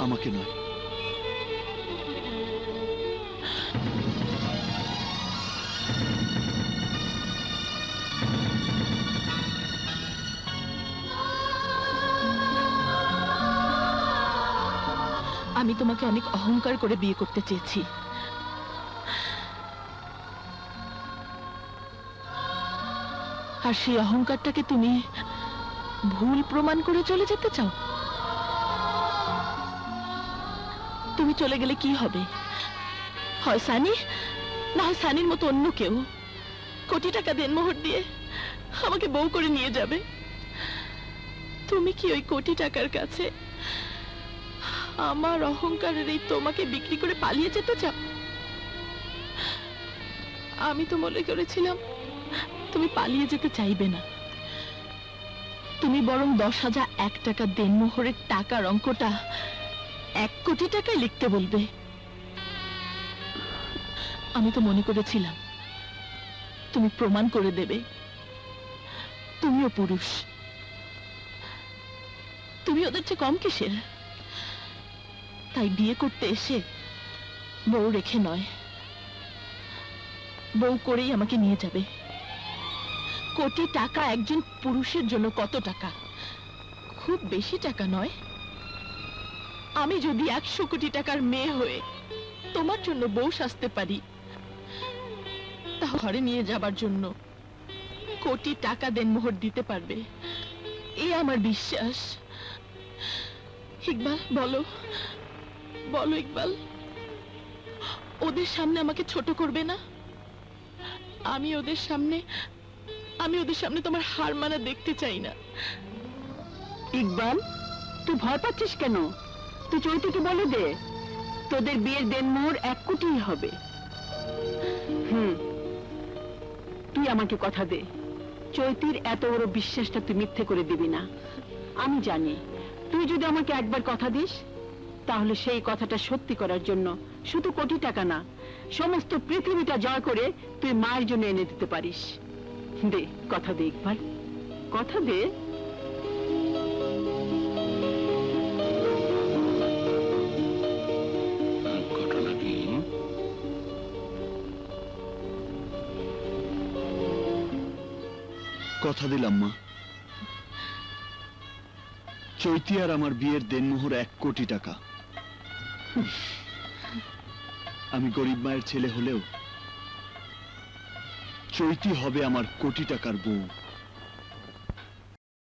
আমাকে নয়। আমি তোমাকে অনেক অহংকার করে বিয়ে করতে চেয়েছি, আর সেই অহংকারটাকে তুমি ভুল প্রমাণ করে চলে যেতে চাও। তুমি চলে গেলে কি হবে? হয় সানি, না হয় সানির মতো অন্য কেউ কোটি টাকা দেনমোহর দিয়ে আমাকে বউ করে নিয়ে যাবে। তুমি কি ওই কোটি টাকার কাছে আমার অহংকারের এই তোমাকে বিক্রি করে পালিয়ে যেতে চাও? আমি তো মনে করেছিলাম তুমি পালিয়ে যেতে চাইবে না, তুমি বরং 10,001 টাকা দেনমোহরের টাকার অঙ্কটা 1 কোটি টাকায় লিখতে বলবে। আমি তো মনে করেছিলাম তুমি প্রমাণ করে দেবে তুমিও পুরুষ। তুমি ওদের চেয়ে কম কিসের? তাই বিয়ে করতে এসে বউ রেখে নয়, বউ করেই আমাকে নিয়ে যাবে। কোটি টাকা একজন পুরুষের জন্য কত টাকা? খুব বেশি টাকা নয়। আমি যদি 100 কোটি টাকার মেয়ে হয়ে তোমার জন্য বউ সাজতে পারি, তা ঘরে নিয়ে যাবার জন্য কোটি টাকা দেনমোহর দিতে পারবে, এ আমার বিশ্বাস। ইকবাল, বলো বলো ইকবাল, ওদের সামনে আমাকে ছোট করবে না? আমি ওদের সামনে তোমার হার মানা দেখতে চাই না। ইকবাল, তুই ভয় পাচ্ছিস কেন? তুই চৈতিকে বলে দে তোদের বিয়ের দেনমোহর 1 কোটি হবে। তুই আমাকে কথা দে, চৈতির এত বড় বিশ্বাসটা তুই মিথ্যে করে দিবি না। আমি জানি তুই যদি আমাকে একবার কথা দিস, তাহলে সেই কথাটা সত্যি করার জন্য শুধু কোটি টাকা না, সমস্ত পৃথিবীটা জয় করে তুই মায়ের জন্য এনে দিতে পারিস। দে কথা দে ইকবাল, কথা দে। ঘটনা কি? কথা দিলাম মা, চৈতি আর আমার বিয়ের দেনমোহর 1 কোটি টাকা। আমি গরিব মায়ের ছেলে হলেও চৈতি হবে আমার কোটি টাকার বউ।